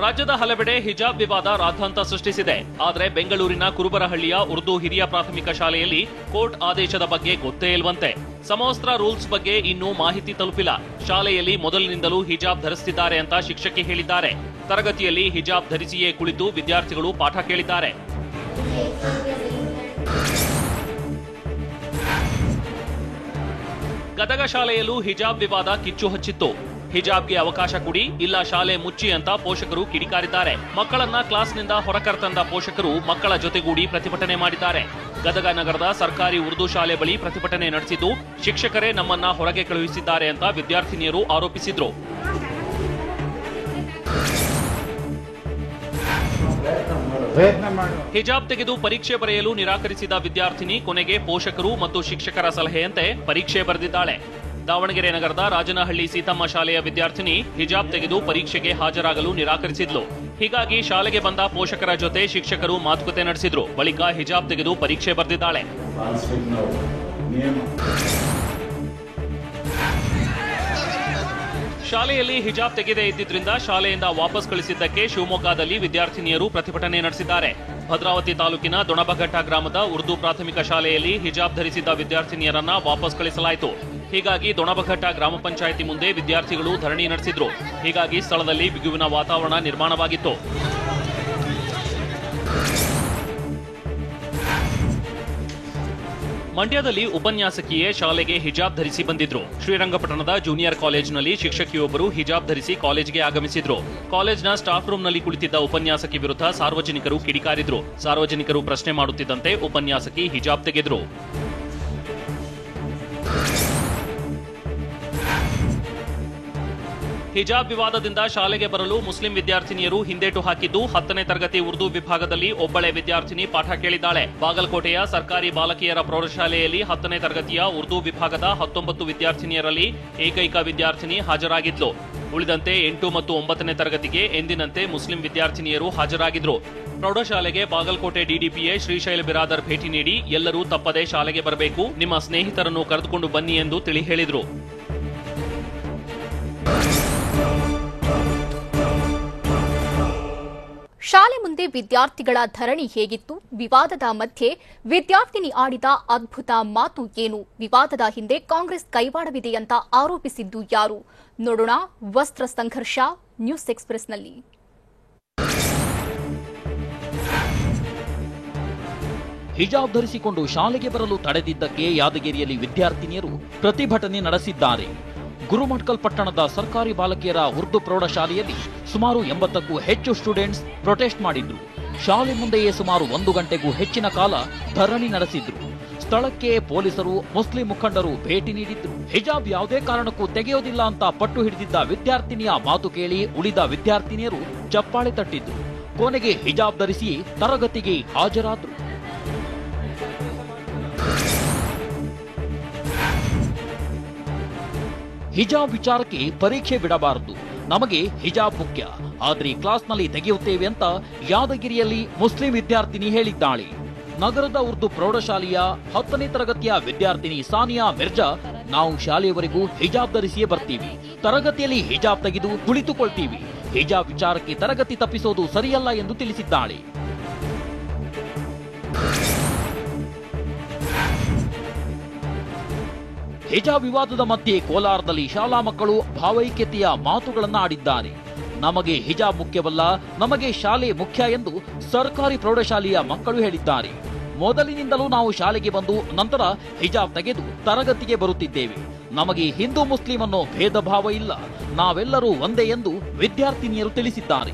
ರಾಜ್ಯದ ಹಲವೆಡೆ ಹಿಜಾಬ್ ವಿವಾದ ರಾದ್ಧಾಂತ ಸೃಷ್ಟಿಸಿದೆ. ಆದರೆ ಬೆಂಗಳೂರಿನ ಕುರುಬರಹಳ್ಳಿಯ ಉರ್ದು ಹಿರಿಯ ಪ್ರಾಥಮಿಕ ಶಾಲೆಯಲ್ಲಿ ಕೋರ್ಟ್ ಆದೇಶದ ಬಗ್ಗೆ ಗೊತ್ತೇ ಇಲ್ವಂತೆ. ಸಮವಸ್ತ್ರ ರೂಲ್ಸ್ ಬಗ್ಗೆ ಇನ್ನೂ ಮಾಹಿತಿ ತಲುಪಿಲ್ಲ. ಶಾಲೆಯಲ್ಲಿ ಮೊದಲಿನಿಂದಲೂ ಹಿಜಾಬ್ ಧರಿಸುತ್ತಿದ್ದಾರೆ ಅಂತ ಶಿಕ್ಷಕಿ ಹೇಳಿದ್ದಾರೆ. ತರಗತಿಯಲ್ಲಿ ಹಿಜಾಬ್ ಧರಿಸಿಯೇ ಕುಳಿತು ವಿದ್ಯಾರ್ಥಿಗಳು ಪಾಠ ಕೇಳಿದ್ದಾರೆ. ಗದಗ ಶಾಲೆಯಲ್ಲೂ ಹಿಜಾಬ್ ವಿವಾದ ಕಿಚ್ಚು ಹಚ್ಚಿತ್ತು. ಹಿಜಾಬ್ಗೆ ಅವಕಾಶ ಕೊಡಿ, ಇಲ್ಲ ಶಾಲೆ ಮುಚ್ಚಿ ಅಂತ ಪೋಷಕರು ಕಿಡಿಕಾರಿದ್ದಾರೆ. ಮಕ್ಕಳನ್ನ ಕ್ಲಾಸ್ನಿಂದ ಹೊರಕರೆತಂದ ಪೋಷಕರು ಮಕ್ಕಳ ಜೊತೆಗೂಡಿ ಪ್ರತಿಭಟನೆ ಮಾಡಿದ್ದಾರೆ. ಗದಗ ನಗರದ ಸರ್ಕಾರಿ ಉರ್ದು ಶಾಲೆ ಬಳಿ ಪ್ರತಿಭಟನೆ ನಡೆಸಿದ್ದು ಶಿಕ್ಷಕರೇ ನಮ್ಮನ್ನ ಹೊರಗೆ ಕಳುಹಿಸಿದ್ದಾರೆ ಅಂತ ವಿದ್ಯಾರ್ಥಿನಿಯರು ಆರೋಪಿಸಿದ್ರು. ಹಿಜಾಬ್ ತೆಗೆದು ಪರೀಕ್ಷೆ ಬರೆಯಲು ನಿರಾಕರಿಸಿದ ವಿದ್ಯಾರ್ಥಿನಿ ಕೊನೆಗೆ ಪೋಷಕರು ಮತ್ತು ಶಿಕ್ಷಕರ ಸಲಹೆಯಂತೆ ಪರೀಕ್ಷೆ ಬರೆದಿದ್ದಾಳೆ. ದಾವಣಗೆರೆ ನಗರದ ರಾಜನಹಳ್ಳಿ ಸೀತಮ್ಮ ಶಾಲೆಯ ವಿದ್ಯಾರ್ಥಿನಿ ಹಿಜಾಬ್ ತೆಗೆದು ಪರೀಕ್ಷೆಗೆ ಹಾಜರಾಗಲು ನಿರಾಕರಿಸಿದ್ಲು. ಹೀಗಾಗಿ ಶಾಲೆಗೆ ಬಂದ ಪೋಷಕರ ಜೊತೆ ಶಿಕ್ಷಕರು ಮಾತುಕತೆ ನಡೆಸಿದ್ರು. ಬಳಿಕ ಹಿಜಾಬ್ ತೆಗೆದು ಪರೀಕ್ಷೆ ಬರೆದಿದ್ದಾಳೆ. ಶಾಲೆಯಲ್ಲಿ ಹಿಜಾಬ್ ತೆಗೆದೇ ಇದ್ದಿದ್ರಿಂದ ಶಾಲೆಯಿಂದ ವಾಪಸ್ ಕಳಿಸಿದ್ದಕ್ಕೆ ಶಿವಮೊಗ್ಗದಲ್ಲಿ ವಿದ್ಯಾರ್ಥಿನಿಯರು ಪ್ರತಿಭಟನೆ ನಡೆಸಿದ್ದಾರೆ. ಭದ್ರಾವತಿ ತಾಲೂಕಿನ ದೊಣಬಘಟ್ಟ ಗ್ರಾಮದ ಉರ್ದು ಪ್ರಾಥಮಿಕ ಶಾಲೆಯಲ್ಲಿ ಹಿಜಾಬ್ ಧರಿಸಿದ್ದ ವಿದ್ಯಾರ್ಥಿನಿಯರನ್ನ ವಾಪಸ್ ಕಳಿಸಲಾಯಿತು. ಹೀಗಾಗಿ ದೊಣಬಘಟ್ಟ ಗ್ರಾಮ ಪಂಚಾಯಿತಿ ಮುಂದೆ ವಿದ್ಯಾರ್ಥಿಗಳು ಧರಣಿ ನಡೆಸಿದ್ರು. ಹೀಗಾಗಿ ಸ್ಥಳದಲ್ಲಿ ಬಿಗುವಿನ ವಾತಾವರಣ ನಿರ್ಮಾಣವಾಗಿತ್ತು. ಮಂಡ್ಯದಲ್ಲಿ ಉಪನ್ಯಾಸಕಿಯೇ ಶಾಲೆಗೆ ಹಿಜಾಬ್ ಧರಿಸಿ ಬಂದಿದ್ರು. ಶ್ರೀರಂಗಪಟ್ಟಣದ ಜೂನಿಯರ್ ಕಾಲೇಜಿನಲ್ಲಿ ಶಿಕ್ಷಕಿಯೊಬ್ಬರು ಹಿಜಾಬ್ ಧರಿಸಿ ಕಾಲೇಜಿಗೆ ಆಗಮಿಸಿದ್ರು. ಕಾಲೇಜಿನ ಸ್ಟಾಫ್ ರೂಂನಲ್ಲಿ ಕುಳಿತಿದ್ದ ಉಪನ್ಯಾಸಕಿ ವಿರುದ್ಧ ಸಾರ್ವಜನಿಕರು ಕಿಡಿಕಾರಿದ್ರು. ಸಾರ್ವಜನಿಕರು ಪ್ರಶ್ನೆ ಮಾಡುತ್ತಿದ್ದಂತೆ ಉಪನ್ಯಾಸಕಿ ಹಿಜಾಬ್ ತೆಗೆದ್ರು. ಹಿಜಾಬ್ ವಿವಾದದಿಂದ ಶಾಲೆಗೆ ಬರಲು ಮುಸ್ಲಿಂ ವಿದ್ಯಾರ್ಥಿನಿಯರು ಹಿಂದೇಟು ಹಾಕಿದ್ದು 10ನೇ ತರಗತಿ ಉರ್ದು ವಿಭಾಗದಲ್ಲಿ ಒಬ್ಬಳೆ ವಿದ್ಯಾರ್ಥಿನಿ ಪಾಠ ಕೇಳಿದ್ದಾಳೆ. ಬಾಗಲಕೋಟೆಯ ಸರ್ಕಾರಿ ಬಾಲಕಿಯರ ಪ್ರೌಢಶಾಲೆಯಲ್ಲಿ 10ನೇ ತರಗತಿಯ ಉರ್ದು ವಿಭಾಗದ 19 ವಿದ್ಯಾರ್ಥಿನಿಯರಲ್ಲಿ ಏಕೈಕ ವಿದ್ಯಾರ್ಥಿನಿ ಹಾಜರಾಗಿದ್ಲು. ಉಳಿದಂತೆ 8 ಮತ್ತು 9ನೇ ತರಗತಿಗೆ ಎಂದಿನಂತೆ ಮುಸ್ಲಿಂ ವಿದ್ಯಾರ್ಥಿನಿಯರು ಹಾಜರಾಗಿದ್ರು. ಪ್ರೌಢಶಾಲೆಗೆ ಬಾಗಲಕೋಟೆ ಡಿಡಿಪಿಎ ಶ್ರೀಶೈಲ ಬಿರಾದರ್ ಭೇಟಿ ನೀಡಿ ಎಲ್ಲರೂ ತಪ್ಪದೆ ಶಾಲೆಗೆ ಬರಬೇಕು, ನಿಮ್ಮ ಸ್ನೇಹಿತರನ್ನು ಕರೆದುಕೊಂಡು ಬನ್ನಿ ಎಂದು ತಿಳಿ ಹೇಳಿದ್ರು. ಶಾಲೆ ಮುಂದೆ ವಿದ್ಯಾರ್ಥಿಗಳ ಧರಣಿ ಹೇಗಿತ್ತು? ವಿವಾದದ ಮಧ್ಯೆ ವಿದ್ಯಾರ್ಥಿನಿ ಆಡಿದ ಅದ್ಭುತ ಮಾತು ಏನು? ವಿವಾದದ ಹಿಂದೆ ಕಾಂಗ್ರೆಸ್ ಕೈವಾಡವಿದೆ ಅಂತ ಆರೋಪಿಸಿದ್ದು ಯಾರು? ನೋಡೋಣ ವಸ್ತ್ರ ಸಂಘರ್ಷ ನ್ಯೂಸ್ ಎಕ್ಸ್‌ಪ್ರೆಸ್‌ನಲ್ಲಿ. ಹಿಜಾಬ್ ಧರಿಸಿಕೊಂಡು ಶಾಲೆಗೆ ಬರಲು ತಡೆದಿದ್ದಕ್ಕೆ ಯಾದಗಿರಿಯಲ್ಲಿ ವಿದ್ಯಾರ್ಥಿನಿಯರು ಪ್ರತಿಭಟನೆ ನಡೆಸಿದ್ದಾರೆ. ಗುರುಮಠಕಲ್ ಪಟ್ಟಣದ ಸರ್ಕಾರಿ ಬಾಲಕಿಯರ ಉರ್ದು ಪ್ರೌಢಶಾಲೆಯಲ್ಲಿ ಸುಮಾರು 80ಕ್ಕೂ ಹೆಚ್ಚು ಸ್ಟೂಡೆಂಟ್ಸ್ ಪ್ರೊಟೆಸ್ಟ್ ಮಾಡಿದ್ರು. ಶಾಲೆ ಮುಂದೆಯೇ ಸುಮಾರು 1 ಗಂಟೆಗೂ ಹೆಚ್ಚಿನ ಕಾಲ ಧರಣಿ ನಡೆಸಿದ್ರು. ಸ್ಥಳಕ್ಕೆ ಪೊಲೀಸರು, ಮುಸ್ಲಿಂ ಮುಖಂಡರು ಭೇಟಿ ನೀಡಿದ್ರು. ಹಿಜಾಬ್ ಯಾವುದೇ ಕಾರಣಕ್ಕೂ ತೆಗೆಯೋದಿಲ್ಲ ಅಂತ ಪಟ್ಟು ಹಿಡಿದಿದ್ದ ವಿದ್ಯಾರ್ಥಿನಿಯ ಮಾತು ಕೇಳಿ ಉಳಿದ ವಿದ್ಯಾರ್ಥಿನಿಯರು ಚಪ್ಪಾಳೆ ತಟ್ಟಿದ್ರು. ಕೊನೆಗೆ ಹಿಜಾಬ್ ಧರಿಸಿ ತರಗತಿಗೆ ಹಾಜರಾದ್ರು. ಹಿಜಾಬ್ ವಿಚಾರಕ್ಕೆ ಪರೀಕ್ಷೆ ಬಿಡಬಾರದು, ನಮಗೆ ಹಿಜಾಬ್ ಮುಖ್ಯ, ಆದ್ರೆ ಕ್ಲಾಸ್ನಲ್ಲಿ ತೆಗೆಯುತ್ತೇವೆ ಅಂತ ಯಾದಗಿರಿಯಲ್ಲಿ ಮುಸ್ಲಿಂ ವಿದ್ಯಾರ್ಥಿನಿ ಹೇಳಿದ್ದಾಳೆ. ನಗರದ ಉರ್ದು ಪ್ರೌಢಶಾಲೆಯ 10ನೇ ತರಗತಿಯ ವಿದ್ಯಾರ್ಥಿನಿ ಸಾನಿಯಾ ಮಿರ್ಜಾ, ನಾವು ಶಾಲೆಯವರೆಗೂ ಹಿಜಾಬ್ ಧರಿಸಿಯೇ ಬರ್ತೀವಿ, ತರಗತಿಯಲ್ಲಿ ಹಿಜಾಬ್ ತೆಗೆದು ಕುಳಿತುಕೊಳ್ತೀವಿ, ಹಿಜಾಬ್ ವಿಚಾರಕ್ಕೆ ತರಗತಿ ತಪ್ಪಿಸೋದು ಸರಿಯಲ್ಲ ಎಂದು ತಿಳಿಸಿದ್ದಾಳೆ. ಹಿಜಾಬ್ ವಿವಾದದ ಮಧ್ಯೆ ಕೋಲಾರದಲ್ಲಿ ಶಾಲಾ ಮಕ್ಕಳು ಭಾವೈಕ್ಯತೆಯ ಮಾತುಗಳನ್ನು ಆಡಿದ್ದಾರೆ. ನಮಗೆ ಹಿಜಾಬ್ ಮುಖ್ಯವಲ್ಲ, ನಮಗೆ ಶಾಲೆ ಮುಖ್ಯ ಎಂದು ಸರ್ಕಾರಿ ಪ್ರೌಢಶಾಲೆಯ ಮಕ್ಕಳು ಹೇಳಿದ್ದಾರೆ. ಮೊದಲಿನಿಂದಲೂ ನಾವು ಶಾಲೆಗೆ ಬಂದು ನಂತರ ಹಿಜಾಬ್ ತೆಗೆದು ತರಗತಿಗೆ ಬರುತ್ತಿದ್ದೇವೆ. ನಮಗೆ ಹಿಂದೂ ಮುಸ್ಲಿಂ ಅನ್ನೋ ಭೇದ ಭಾವ ಇಲ್ಲ, ನಾವೆಲ್ಲರೂ ಒಂದೇ ಎಂದು ವಿದ್ಯಾರ್ಥಿನಿಯರು ತಿಳಿಸಿದ್ದಾರೆ.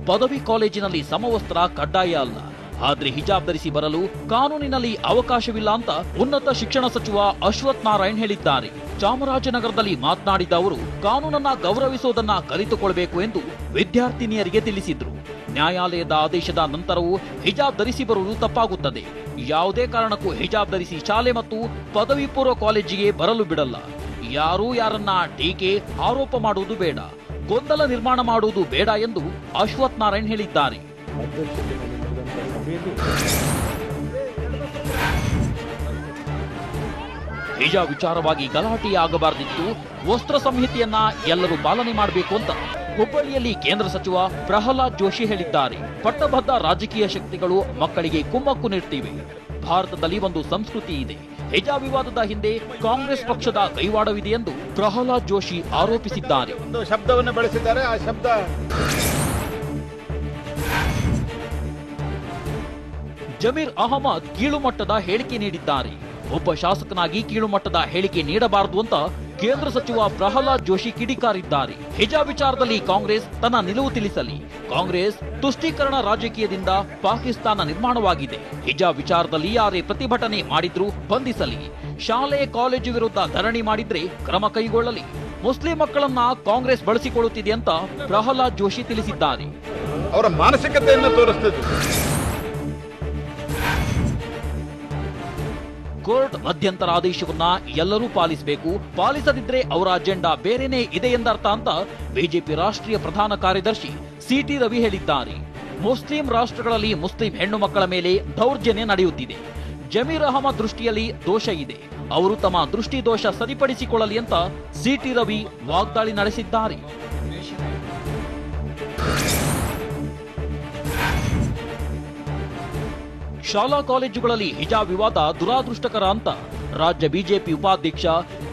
ಪದವಿ ಕಾಲೇಜಿನಲ್ಲಿ ಸಮವಸ್ತ್ರ ಕಡ್ಡಾಯ ಅಲ್ಲ, ಆದ್ರೆ ಹಿಜಾಬ್ ಧರಿಸಿ ಬರಲು ಕಾನೂನಿನಲ್ಲಿ ಅವಕಾಶವಿಲ್ಲ ಅಂತ ಉನ್ನತ ಶಿಕ್ಷಣ ಸಚಿವ ಅಶ್ವಥ್ ನಾರಾಯಣ್ ಹೇಳಿದ್ದಾರೆ. ಚಾಮರಾಜನಗರದಲ್ಲಿ ಮಾತನಾಡಿದ ಅವರು ಕಾನೂನನ್ನ ಗೌರವಿಸುವುದನ್ನ ಕಲಿತುಕೊಳ್ಳಬೇಕು ಎಂದು ವಿದ್ಯಾರ್ಥಿನಿಯರಿಗೆ ತಿಳಿಸಿದ್ರು. ನ್ಯಾಯಾಲಯದ ಆದೇಶದ ನಂತರವೂ ಹಿಜಾಬ್ ಧರಿಸಿ ಬರುವುದು ತಪ್ಪಾಗುತ್ತದೆ. ಯಾವುದೇ ಕಾರಣಕ್ಕೂ ಹಿಜಾಬ್ ಧರಿಸಿ ಶಾಲೆ ಮತ್ತು ಪದವಿ ಪೂರ್ವ ಕಾಲೇಜಿಗೆ ಬರಲು ಬಿಡಲ್ಲ. ಯಾರೂ ಯಾರನ್ನ ಟೀಕೆ ಆರೋಪ ಮಾಡುವುದು ಬೇಡ, ಗೊಂದಲ ನಿರ್ಮಾಣ ಮಾಡುವುದು ಬೇಡ ಎಂದು ಅಶ್ವಥ್ ನಾರಾಯಣ್ ಹೇಳಿದ್ದಾರೆ. ಹಿಜಾಬ್ ವಿಚಾರವಾಗಿ ಗಲಾಟೆಯಾಗಬಾರದಿತ್ತು, ವಸ್ತ್ರ ಸಂಹಿತೆಯನ್ನ ಎಲ್ಲರೂ ಪಾಲನೆ ಮಾಡಬೇಕು ಅಂತ ಹುಬ್ಬಳ್ಳಿಯಲ್ಲಿ ಕೇಂದ್ರ ಸಚಿವ ಪ್ರಹ್ಲಾದ್ ಜೋಶಿ ಹೇಳಿದ್ದಾರೆ. ಪಟ್ಟಭದ್ರ ರಾಜಕೀಯ ಶಕ್ತಿಗಳು ಮಕ್ಕಳಿಗೆ ಕುಮ್ಮಕ್ಕು ನೀಡ್ತಿವೆ. ಭಾರತದಲ್ಲಿ ಒಂದು ಸಂಸ್ಕೃತಿ ಇದೆ. ಹಿಜಾಬ್ ವಿವಾದದ ಹಿಂದೆ ಕಾಂಗ್ರೆಸ್ ಪಕ್ಷದ ಕೈವಾಡವಿದೆ ಎಂದು ಪ್ರಹ್ಲಾದ್ ಜೋಶಿ ಆರೋಪಿಸಿದ್ದಾರೆ. ಒಂದು ಶಬ್ದವನ್ನು ಬಳಸಿದ್ದಾರೆ. ಆ ಶಬ್ದ ಜಮೀರ್ ಅಹಮದ್ ಕೀಳುಮಟ್ಟದ ಹೇಳಿಕೆ ನೀಡಿದ್ದಾರೆ. ಒಬ್ಬ ಶಾಸಕನಾಗಿ ಕೀಳುಮಟ್ಟದ ಹೇಳಿಕೆ ನೀಡಬಾರದು ಅಂತ ಕೇಂದ್ರ ಸಚಿವ ಪ್ರಹ್ಲಾದ್ ಜೋಶಿ ಕಿಡಿಕಾರಿದ್ದಾರೆ. ಹಿಜಾಬ್ ವಿಚಾರದಲ್ಲಿ ಕಾಂಗ್ರೆಸ್ ತನ್ನ ನಿಲುವು ತಿಳಿಸಲಿ. ಕಾಂಗ್ರೆಸ್ ತುಷ್ಟೀಕರಣ ರಾಜಕೀಯದಿಂದ ಪಾಕಿಸ್ತಾನ ನಿರ್ಮಾಣವಾಗಿದೆ. ಹಿಜಾಬ್ ವಿಚಾರದಲ್ಲಿ ಯಾರೇ ಪ್ರತಿಭಟನೆ ಮಾಡಿದ್ರೂ ಬಂಧಿಸಲಿ. ಶಾಲೆ ಕಾಲೇಜು ವಿರುದ್ಧ ಧರಣಿ ಮಾಡಿದ್ರೆ ಕ್ರಮ ಕೈಗೊಳ್ಳಲಿ. ಮುಸ್ಲಿಂ ಮಕ್ಕಳನ್ನ ಕಾಂಗ್ರೆಸ್ ಬಳಸಿಕೊಳ್ಳುತ್ತಿದೆ ಅಂತ ಪ್ರಹ್ಲಾದ್ ಜೋಶಿ ತಿಳಿಸಿದ್ದಾರೆ. ಅವರ ಮಾನಸಿಕತೆಯನ್ನು ತೋರಿಸುತ್ತದೆ. ಕೋರ್ಟ್ ಮಧ್ಯಂತರ ಆದೇಶವನ್ನ ಎಲ್ಲರೂ ಪಾಲಿಸಬೇಕು, ಪಾಲಿಸದಿದ್ರೆ ಅವರ ಅಜೆಂಡಾ ಬೇರೆನೇ ಇದೆ ಎಂದರ್ಥ ಅಂತ ಬಿಜೆಪಿ ರಾಷ್ಟ್ರೀಯ ಪ್ರಧಾನ ಕಾರ್ಯದರ್ಶಿ ಸಿಟಿ ರವಿ ಹೇಳಿದ್ದಾರೆ. ಮುಸ್ಲಿಂ ರಾಷ್ಟ್ರಗಳಲ್ಲಿ ಮುಸ್ಲಿಂ ಹೆಣ್ಣು ಮಕ್ಕಳ ಮೇಲೆ ದೌರ್ಜನ್ಯ ನಡೆಯುತ್ತಿದೆ. ಜಮೀರ್ ಅಹಮದ್ ದೃಷ್ಟಿಯಲ್ಲಿ ದೋಷ ಇದೆ, ಅವರು ತಮ್ಮ ದೃಷ್ಟಿ ದೋಷ ಸರಿಪಡಿಸಿಕೊಳ್ಳಲಿ ಅಂತ ಸಿಟಿ ರವಿ ವಾಗ್ದಾಳಿ ನಡೆಸಿದ್ದಾರೆ. ಶಾಲಾ ಕಾಲೇಜುಗಳಲ್ಲಿ ಹಿಜಾಬ್ ವಿವಾದ ದುರಾದೃಷ್ಟಕರ ಅಂತ ರಾಜ್ಯ ಬಿಜೆಪಿ ಉಪಾಧ್ಯಕ್ಷ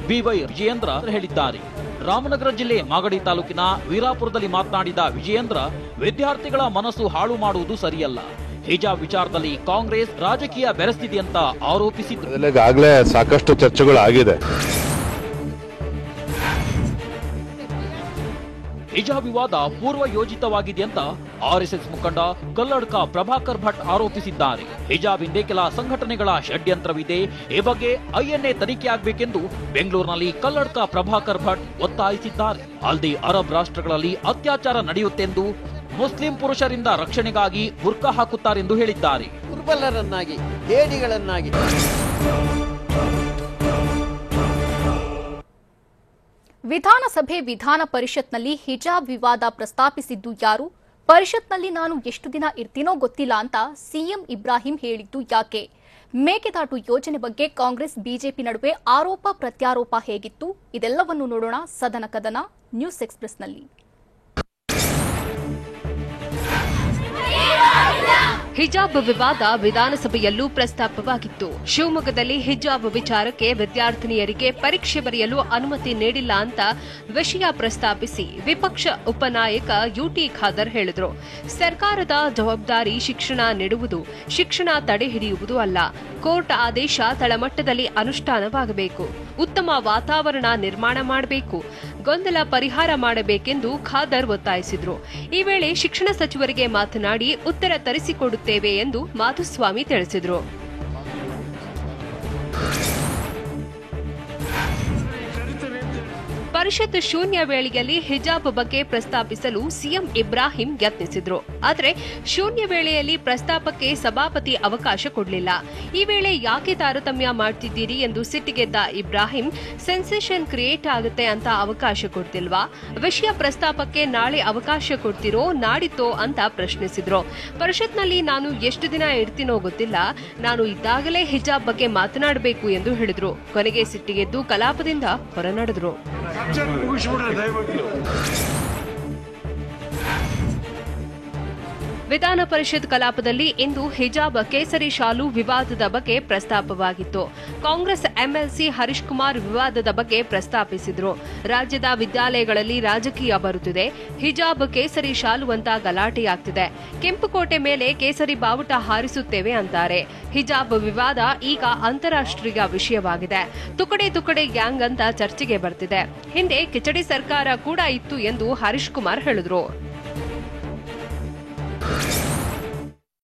ಬಿವೈ ವಿಜಯೇಂದ್ರ ಹೇಳಿದ್ದಾರೆ. ರಾಮನಗರ ಜಿಲ್ಲೆ ಮಾಗಡಿ ತಾಲೂಕಿನ ವೀರಾಪುರದಲ್ಲಿ ಮಾತನಾಡಿದ ವಿಜಯೇಂದ್ರ, ವಿದ್ಯಾರ್ಥಿಗಳ ಮನಸ್ಸು ಹಾಳು ಮಾಡುವುದು ಸರಿಯಲ್ಲ. ಹಿಜಾಬ್ ವಿಚಾರದಲ್ಲಿ ಕಾಂಗ್ರೆಸ್ ರಾಜಕೀಯ ಬೆರೆಸ್ತಿದೆ ಅಂತ ಆರೋಪಿಸಿದ್ರು. ಈಗಾಗಲೇ ಸಾಕಷ್ಟು ಚರ್ಚೆಗಳು ಆಗಿದೆ. ಹಿಜಾಬ್ ವಿವಾದ ಪೂರ್ವ ಯೋಜಿತವಾಗಿದೆ ಅಂತ ಆರ್ಎಸ್ಎಸ್ ಮುಖಂಡ ಕಲ್ಲಡ್ಕ ಪ್ರಭಾಕರ್ ಭಟ್ ಆರೋಪಿಸಿದ್ದಾರೆ. ಹಿಜಾಬ್ ಹಿಂದೆ ಕೆಲ ಸಂಘಟನೆಗಳ ಷಡ್ಯಂತ್ರವಿದೆ, ಈ ಬಗ್ಗೆ ಐಎನ್ಎ ತನಿಖೆ ಆಗಬೇಕೆಂದು ಬೆಂಗಳೂರಿನಲ್ಲಿ ಕಲ್ಲಡ್ಕ ಪ್ರಭಾಕರ್ ಭಟ್ ಒತ್ತಾಯಿಸಿದ್ದಾರೆ. ಅಲ್ಲದೆ ಅರಬ್ ರಾಷ್ಟ್ರಗಳಲ್ಲಿ ಅತ್ಯಾಚಾರ ನಡೆಯುತ್ತೆಂದು ಮುಸ್ಲಿಂ ಪುರುಷರಿಂದ ರಕ್ಷಣೆಗಾಗಿ ಬುರ್ಕಾ ಹಾಕುತ್ತಾರೆಂದು ಹೇಳಿದ್ದಾರೆ. ದುರ್ಬಲರನ್ನಾಗಿ, ಹೇಡಿಗಳನ್ನಾಗಿ ವಿಧಾನಸಭೆ ವಿಧಾನ ಪರಿಷತ್ನಲ್ಲಿ ಹಿಜಾಬ್ ವಿವಾದ ಪ್ರಸ್ತಾಪಿಸಿದ್ದು ಯಾರು? ಪರಿಷತ್ನಲ್ಲಿ ನಾನು ಎಷ್ಟು ದಿನ ಇರ್ತೀನೋ ಗೊತ್ತಿಲ್ಲ ಅಂತ ಸಿಎಂ ಇಬ್ರಾಹಿಂ ಹೇಳಿದ್ದು ಯಾಕೆ? ಮೇಕೆದಾಟು ಯೋಜನೆ ಬಗ್ಗೆ ಕಾಂಗ್ರೆಸ್ ಬಿಜೆಪಿ ನಡುವೆ ಆರೋಪ ಪ್ರತ್ಯಾರೋಪ ಹೇಗಿತ್ತು? ಇದೆಲ್ಲವನ್ನು ನೋಡೋಣ ಸದನ ಕದನ ನ್ಯೂಸ್ ಎಕ್ಸ್‌ಪ್ರೆಸ್ನಲ್ಲಿ. ಹಿಜಾಬ್ ವಿವಾದ ವಿಧಾನಸಭೆಯಲ್ಲೂ ಪ್ರಸ್ತಾಪವಾಗಿತ್ತು. ಶಿವಮೊಗ್ಗದಲ್ಲಿ ಹಿಜಾಬ್ ವಿಚಾರಕ್ಕೆ ವಿದ್ಯಾರ್ಥಿನಿಯರಿಗೆ ಪರೀಕ್ಷೆ ಬರೆಯಲು ಅನುಮತಿ ನೀಡಿಲ್ಲ ಅಂತ ವಿಷಯ ಪ್ರಸ್ತಾಪಿಸಿ ವಿಪಕ್ಷ ಉಪನಾಯಕ ಯುಟಿ ಖಾದರ್ ಹೇಳಿದರು. ಸರ್ಕಾರದ ಜವಾಬ್ದಾರಿ ಶಿಕ್ಷಣ ನೀಡುವುದು, ಶಿಕ್ಷಣ ತಡೆ ಹಿಡಿಯುವುದು ಅಲ್ಲ. ಕೋರ್ಟ್ ಆದೇಶ ತಳಮಟ್ಟದಲ್ಲಿ ಅನುಷ್ಠಾನವಾಗಬೇಕು. ಉತ್ತಮ ವಾತಾವರಣ ನಿರ್ಮಾಣ ಮಾಡಬೇಕು. ಗೊಂದಲ ಪರಿಹಾರ ಮಾಡಬೇಕೆಂದು ಖಾದರ್ ಒತ್ತಾಯಿಸಿದರು. ಈ ವೇಳೆ ಶಿಕ್ಷಣ ಸಚಿವರಿಗೆ ಮಾತನಾಡಿ ಉತ್ತರ ತರಿಸಿಕೊಡುತ್ತೇವೆ ಎಂದು ಮಾಧುಸ್ವಾಮಿ ತಿಳಿಸಿದರು. ಪರಿಷತ್ ಶೂನ್ಯ ವೇಳೆಯಲ್ಲಿ ಹಿಜಾಬ್ ಬಗ್ಗೆ ಪ್ರಸ್ತಾಪಿಸಲು ಸಿಎಂ ಇಬ್ರಾಹಿಂ ಯತ್ನಿಸಿದ್ರು. ಆದರೆ ಶೂನ್ಯ ವೇಳೆಯಲ್ಲಿ ಪ್ರಸ್ತಾಪಕ್ಕೆ ಸಭಾಪತಿ ಅವಕಾಶ ಕೊಡಲಿಲ್ಲ. ಈ ವೇಳೆ ಯಾಕೆ ತಾರತಮ್ಯ ಮಾಡ್ತಿದ್ದೀರಿ ಎಂದು ಸಿಟ್ಟಿಗೆದ್ದ ಇಬ್ರಾಹಿಂ, ಸೆನ್ಸೇಷನ್ ಕ್ರಿಯೇಟ್ ಆಗುತ್ತೆ ಅಂತ ಅವಕಾಶ ಕೊಡ್ತಿಲ್ವಾ? ವಿಷಯ ಪ್ರಸ್ತಾಪಕ್ಕೆ ನಾಳೆ ಅವಕಾಶ ಕೊಡ್ತಿರೋ ನಾಡಿತ್ತೋ ಅಂತ ಪ್ರಶ್ನಿಸಿದ್ರು. ಪರಿಷತ್ನಲ್ಲಿ ನಾನು ಎಷ್ಟು ದಿನ ಇರ್ತೀನೋ ಗೊತ್ತಿಲ್ಲ, ನಾನು ಇದ್ದಾಗಲೇ ಹಿಜಾಬ್ ಬಗ್ಗೆ ಮಾತನಾಡಬೇಕು ಎಂದು ಹೇಳಿದ್ರು. ಕೊನೆಗೆ ಸಿಟ್ಟಿಗೆದ್ದು ಕಲಾಪದಿಂದ ಹೊರನಡೆದ್ರು. ವಿಧಾನ ಪರಿಷತ್ ಕಲಾಪದಲ್ಲಿ ಇಂದು ಹಿಜಾಬ್ ಕೇಸರಿ ಶಾಲು ವಿವಾದದ ಬಗ್ಗೆ ಪ್ರಸ್ತಾಪವಾಗಿತ್ತು. ಕಾಂಗ್ರೆಸ್ ಎಂಎಲ್ಸಿ ಹರೀಶ್ ಕುಮಾರ್ ವಿವಾದದ ಬಗ್ಗೆ ಪ್ರಸ್ತಾಪಿಸಿದ್ರು. ರಾಜ್ಯದ ವಿದ್ಯಾಲಯಗಳಲ್ಲಿ ರಾಜಕೀಯ ಬರುತ್ತಿದೆ, ಹಿಜಾಬ್ ಕೇಸರಿ ಶಾಲು ಅಂತ ಗಲಾಟೆಯಾಗ್ತಿದೆ, ಕೆಂಪುಕೋಟೆ ಮೇಲೆ ಕೇಸರಿ ಬಾವುಟ ಹಾರಿಸುತ್ತೇವೆ ಅಂತಾರೆ. ಹಿಜಾಬ್ ವಿವಾದ ಈಗ ಅಂತಾರಾಷ್ಟ್ರೀಯ ವಿಷಯವಾಗಿದೆ. ತುಕಡೆ ತುಕಡೆ ಗ್ಯಾಂಗ್ ಅಂತ ಚರ್ಚೆಗೆ ಬರ್ತಿದೆ. ಹಿಂದೆ ಕಿಚಡಿ ಸರ್ಕಾರ ಕೂಡ ಇತ್ತು ಎಂದು ಹರೀಶ್ ಕುಮಾರ್ ಹೇಳಿದ್ರು.